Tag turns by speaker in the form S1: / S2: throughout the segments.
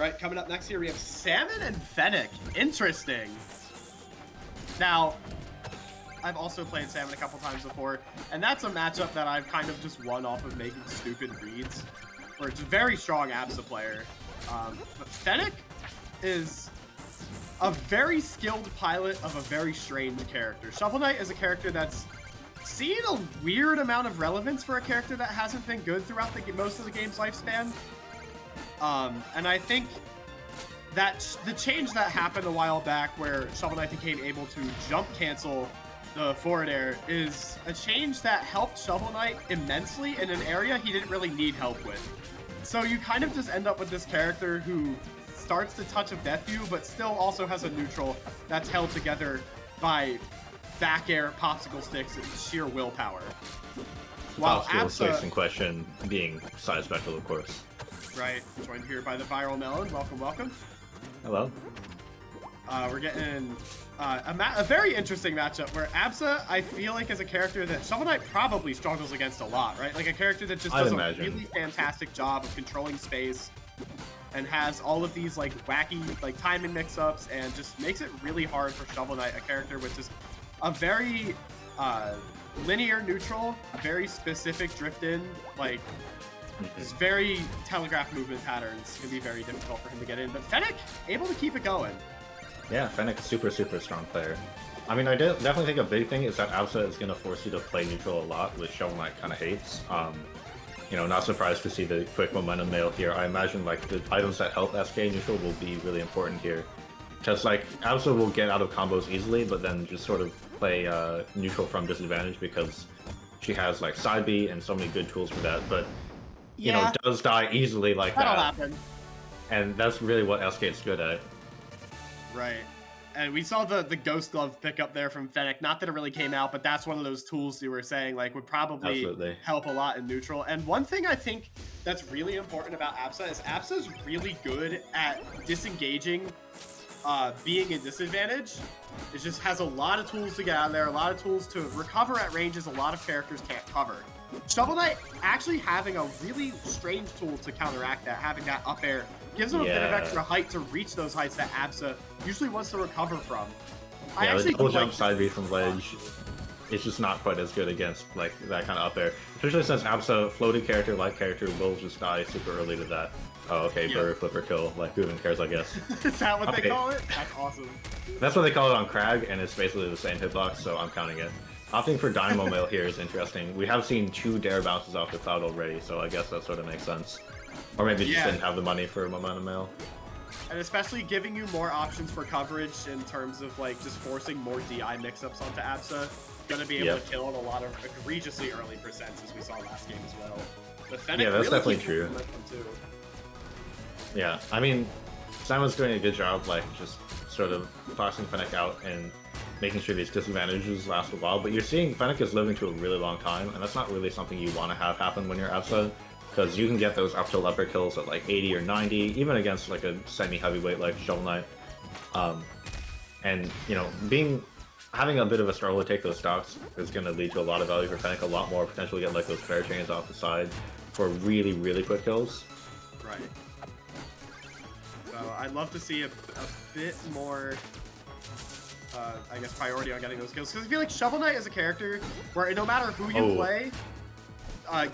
S1: right, coming up next here, we have Salmon and Fennec. Interesting. Now, I've also played Salmon a couple times before, and that's a matchup that I've kind of just won off of making stupid reads, where it's a very strong Absa player. But Fennec is a very skilled pilot of a very strange character. Shovel Knight is a character that's seen a weird amount of relevance for a character that hasn't been good throughout most of the game's lifespan. And I think that the change that happened a while back where Shovel Knight became able to jump cancel the forward air is a change that helped Shovel Knight immensely in an area he didn't really need help with. So you kind of just end up with this character who starts to touch of death view, but still also has a neutral that's held together by back air, popsicle sticks, and sheer willpower.
S2: While popsicle sticks in question being side special, of course.
S1: Right, joined here by the Viral Melon. Welcome, welcome.
S2: Hello.
S1: We're getting a very interesting matchup where Absa, I feel like, is a character that Shovel Knight probably struggles against a lot, right? Like a character that just does a really fantastic job of controlling space and has all of these like wacky like timing mix-ups and just makes it really hard for Shovel Knight, a character with just a very linear neutral, very specific drift in, like his very telegraphed movement patterns can be very difficult for him to get in. But Fennec, able to keep it going.
S2: Yeah, Fennec, super strong player. I mean, I definitely think a big thing is that Absa is going to force you to play neutral a lot, which Shovel Knight kind of hates. You know, not surprised to see the quick momentum nail here. I imagine like the items that help SK neutral will be really important here. Because like Absa will get out of combos easily, but then just sort of play neutral from disadvantage because she has like side B and so many good tools for that. But you know, does die easily like
S1: That'll
S2: that.
S1: happen.
S2: And that's really what SK is good at.
S1: Right. And we saw the Ghost Glove pick up there from Fennec. Not that it really came out, but that's one of those tools you were saying like would probably help a lot in neutral. And one thing I think that's really important about Absa is Absa's really good at disengaging being a disadvantage. It just has a lot of tools to get out of there, a lot of tools to recover at ranges a lot of characters can't cover. Shovel Knight actually having a really strange tool to counteract that, having that up air, gives him a bit of extra height to reach those heights that Absa usually wants to recover from.
S2: Yeah, the double jump side B from ledge is just not quite as good against like that kind of up air. Especially since Absa, floated character, light character, will just die super early to that. Oh, okay, Burr, flipper, kill. Like, who even cares, I guess.
S1: Is that what they call it? That's awesome.
S2: That's what they call it on Crag, and it's basically the same hitbox, so I'm counting it. Opting for Dynamo Mail here is interesting. We have seen 2 dare bounces off the cloud already, so I guess that sort of makes sense. Or maybe just didn't have the money for Momentum Mail.
S1: And especially giving you more options for coverage in terms of like just forcing more DI mix-ups onto Absa. Gonna be able to kill in a lot of egregiously early percents as we saw last game as well. But Fennec
S2: that's
S1: really
S2: definitely true. Yeah, I mean, Simon's doing a good job, like, just sort of tossing Fennec out and making sure these disadvantages last a while, but you're seeing Fennec is living to a really long time, and that's not really something you want to have happen when you're Absa, because you can get those up to upper kills at like 80 or 90, even against like a semi-heavyweight like Shovel Knight. And, you know, having a bit of a struggle to take those stocks is going to lead to a lot of value for Fennec, a lot more, potentially get like those fair chains off the side for really quick kills.
S1: Right. So I'd love to see a bit more, I guess, priority on getting those kills. Because I feel like Shovel Knight is a character where no matter who you play,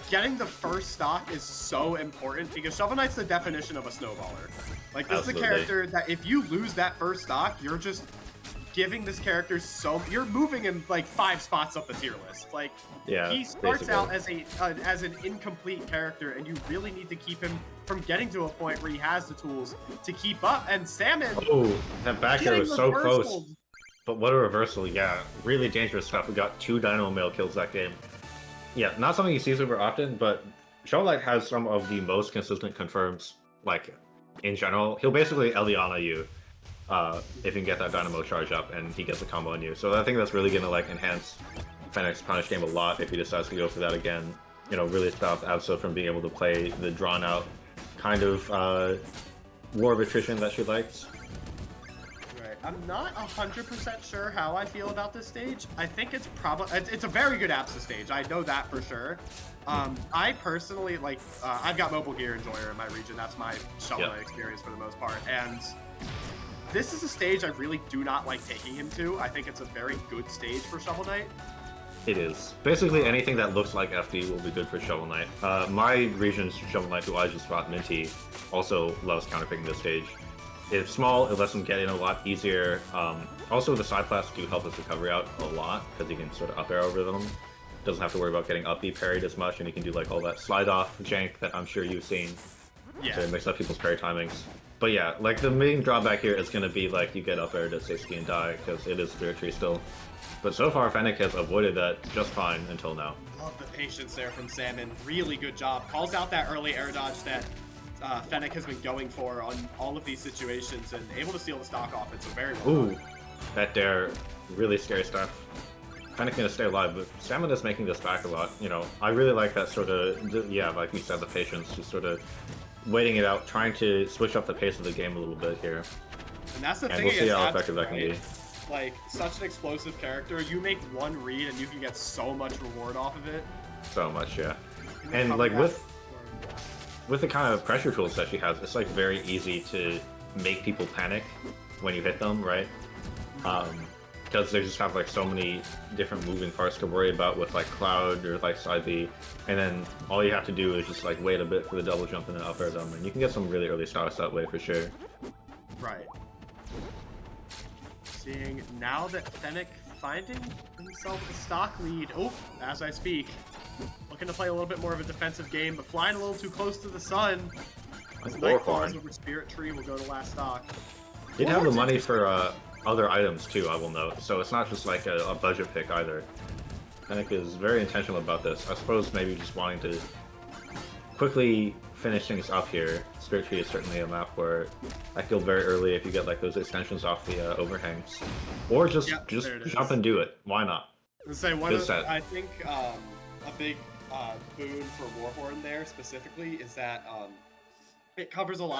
S1: getting the first stock is so important because Shovel Knight's the definition of a snowballer. Like, this is a character that if you lose that first stock, you're just giving this character you're moving him like 5 spots up the tier list. Like, he starts out as an incomplete character, and you really need to keep him from getting to a point where he has the tools to keep up. And Salmon,
S2: that back air was so close. But what a reversal! Yeah, really dangerous stuff. We got 2 Dynamo Mail kills that game. Yeah, not something you see super often, but Shovel Knight has some of the most consistent confirms, like, in general. He'll basically Eliana you if you can get that Dynamo charge up and he gets a combo on you. So I think that's really going to like enhance Fennec's punish game a lot if he decides to go for that again. You know, really stop Absa from being able to play the drawn out kind of war of attrition that she likes.
S1: Right. I'm not 100% sure how I feel about this stage. I think it's probably it's a very good Absa stage. I know that for sure. I personally like I've got Mobile Gear Enjoyer in my region. That's my Shovel Knight experience for the most part. And this is a stage I really do not like taking him to. I think it's a very good stage for Shovel Knight.
S2: It is. Basically anything that looks like FD will be good for Shovel Knight. My region's Shovel Knight, who I just fought, Minty, also loves counterpicking this stage. It's small, it lets him get in a lot easier. Also, the side blasts do help his recovery out a lot, because he can sort of up air over them. Doesn't have to worry about getting up B parried as much, and he can do like all that slide off jank that I'm sure you've seen to mix up people's parry timings. But yeah, like the main drawback here is going to be like you get up air to 60 and die, because it is Spirit Tree still. But so far, Fennec has avoided that just fine until now.
S1: Love the patience there from Salmon. Really good job. Calls out that early air dodge that Fennec has been going for on all of these situations and able to steal the stock off it, so very well done.
S2: That dare, really scary stuff. Fennec gonna stay alive, but Salmon is making this back a lot. You know, I really like that sort of, yeah, like we said, the patience, just sort of waiting it out, trying to switch up the pace of the game a little bit here.
S1: And that's the thing.
S2: We'll see how effective that can be.
S1: Like, such an explosive character, you make one read and you can get so much reward off of it.
S2: So much, yeah. And like with the kind of pressure tools that she has, it's like very easy to make people panic when you hit them, right? Because they just have like so many different moving parts to worry about with like Cloud or like side B, and then all you have to do is just like wait a bit for the double jump and then up air them, and you can get some really early stocks that way for sure.
S1: Right. Seeing now that Fennec finding himself a stock lead. Oh, as I speak. Looking to play a little bit more of a defensive game, but flying a little too close to the sun. As Nightclaws over Spirit Tree will go to last stock.
S2: You'd have the money for other items too, I will note, so it's not just like a budget pick either. Fennec is very intentional about this. I suppose maybe just wanting to quickly finish things up here. Spirit Tree is certainly a map where I kill very early if you get like those extensions off the overhangs. Or just jump and do it. Why not?
S1: I think a big boon for Warhorn there specifically is that it covers a lot